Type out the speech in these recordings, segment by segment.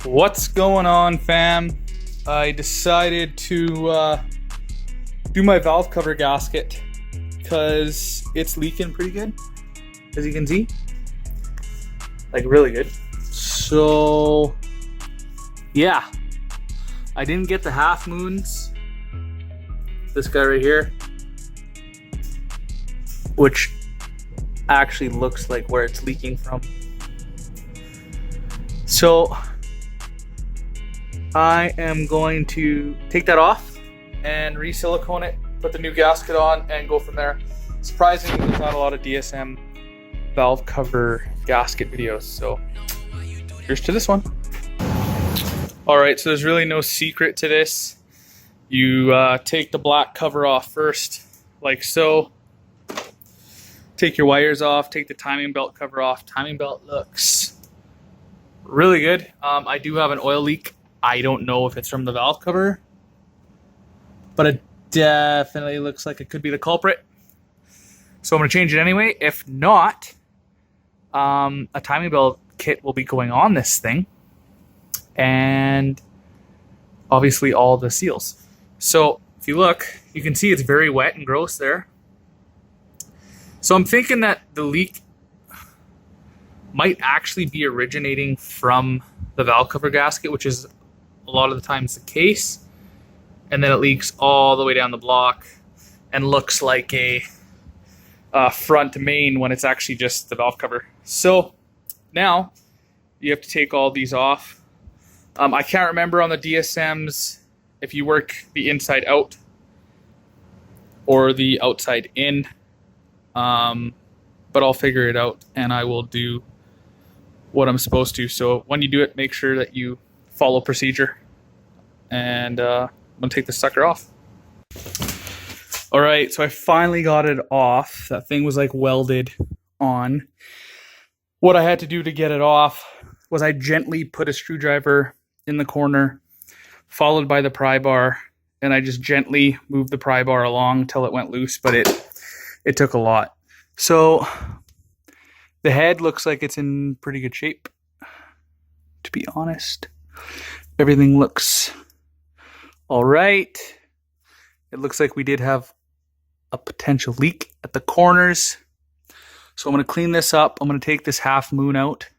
What's going on, fam? I decided to do my valve cover gasket because it's leaking pretty good, as you can see, like really good. So yeah, I didn't get the half moons, this guy right here, which actually looks like where it's leaking from. So I am going to take that off and re-silicone it, put the new gasket on, and go from there. Surprisingly, there's not a lot of DSM valve cover gasket videos, so here's to this one. Alright, so there's really no secret to this. You take the black cover off first, like so. Take your wires off, take the timing belt cover off. Timing belt looks really good. I do have an oil leak. I don't know if it's from the valve cover, but it definitely looks like it could be the culprit. So I'm going to change it anyway. If not, a timing belt kit will be going on this thing, and obviously all the seals. So if you look, you can see it's very wet and gross there. So I'm thinking that the leak might actually be originating from the valve cover gasket, which is a lot of the times the case, and then it leaks all the way down the block and looks like a front main when it's actually just the valve cover. So now you have to take all these off. I can't remember on the DSMs if you work the inside out or the outside in, but I'll figure it out and I will do what I'm supposed to. So when you do it, make sure that you follow procedure. And I'm gonna take the sucker off. All right, so I finally got it off. That thing was like welded on. What I had to do to get it off was I gently put a screwdriver in the corner, followed by the pry bar, and I just gently moved the pry bar along till it went loose, but it took a lot. So the head looks like it's in pretty good shape, to be honest. Everything looks all right. It looks like we did have a potential leak at the corners. So I'm going to clean this up. I'm going to take this half moon out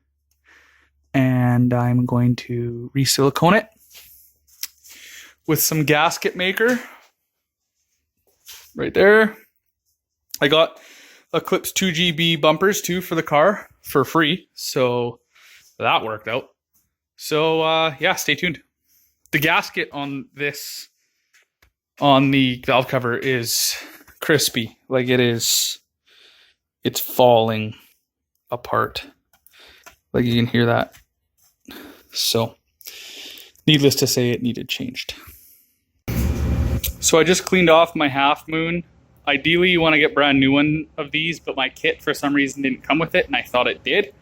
and I'm going to re-silicone it with some gasket maker right there. I got Eclipse 2GB bumpers too for the car for free, so that worked out. So yeah, stay tuned. The gasket on this, on the valve cover, is crispy. Like it's falling apart. Like you can hear that. So needless to say, it needed changed. So I just cleaned off my half moon. Ideally, you want to get brand new one of these, but my kit for some reason didn't come with it, and I thought it did.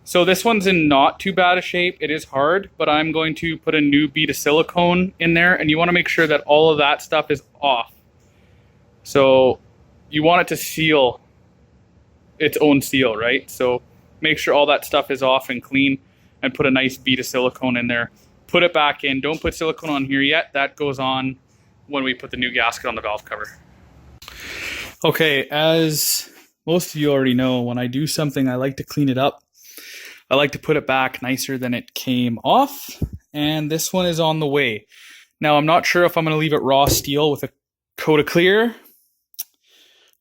So this one's in not too bad a shape. It is hard, but I'm going to put a new bead of silicone in there, and you want to make sure that all of that stuff is off. So you want it to seal its own seal, right? So make sure all that stuff is off and clean, and put a nice bead of silicone in there. Put it back in. Don't put silicone on here yet. That goes on when we put the new gasket on the valve cover. Okay, as most of you already know, when I do something, I like to clean it up. I like to put it back nicer than it came off, and this one is on the way. Now, I'm not sure if I'm going to leave it raw steel with a coat of clear,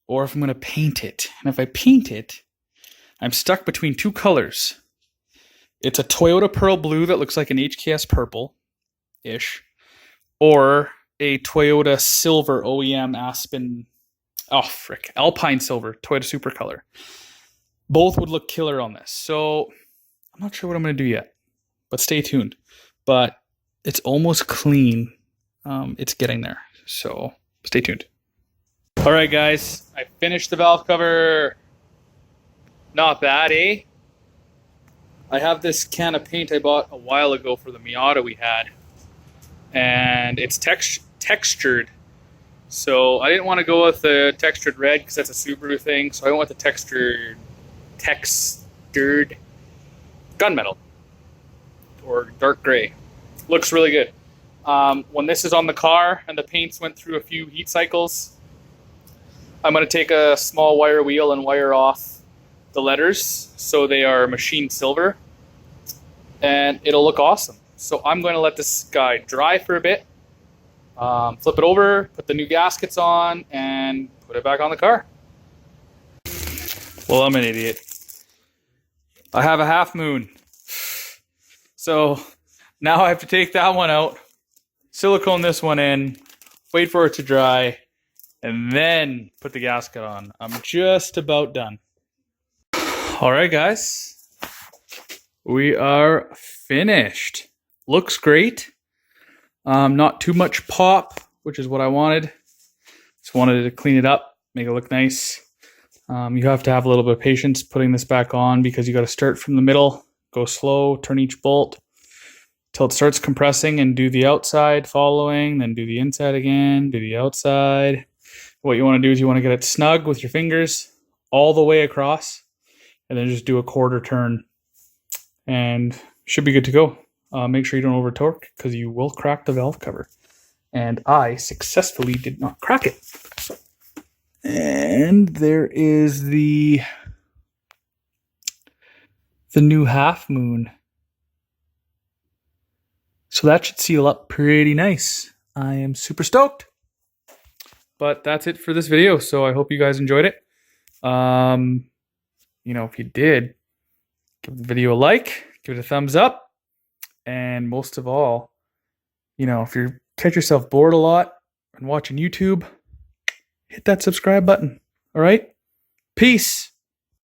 or if I'm going to paint it. And if I paint it, I'm stuck between two colors. It's a Toyota Pearl Blue that looks like an HKS Purple-ish, or a Toyota Silver OEM Aspen, Alpine Silver, Toyota Super Color. Both would look killer on this. So I'm not sure what I'm going to do yet, but stay tuned. But it's almost clean. It's getting there. So stay tuned. All right, guys, I finished the valve cover. Not bad, eh? I have this can of paint I bought a while ago for the Miata we had, and it's textured. So I didn't want to go with the textured red because that's a Subaru thing. So I went with the textured gunmetal. or dark gray. Looks really good. When this is on the car and the paints went through a few heat cycles, I'm going to take a small wire wheel and wire off the letters so they are machined silver, and it'll look awesome. So I'm going to let this guy dry for a bit, flip it over, put the new gaskets on, and put it back on the car. Well, I'm an idiot. I have a half moon. So now I have to take that one out, silicone this one in, wait for it to dry, and then put the gasket on. I'm just about done. All right, guys. We are finished. Looks great. Not too much pop, which is what I wanted. Just wanted to clean it up, make it look nice. You have to have a little bit of patience putting this back on because you got to start from the middle, go slow, turn each bolt till it starts compressing, and do the outside following, then do the inside again, do the outside. What you want to do is you want to get it snug with your fingers all the way across, and then just do a quarter turn, and should be good to go. Make sure you don't over torque because you will crack the valve cover. And I successfully did not crack it. And there is the new half moon. So that should seal up pretty nice. I am super stoked. But that's it for this video. So I hope you guys enjoyed it. If you did, give the video a like, give it a thumbs up. And most of all, if you catch yourself bored a lot and watching YouTube, hit that subscribe button. All right? Peace.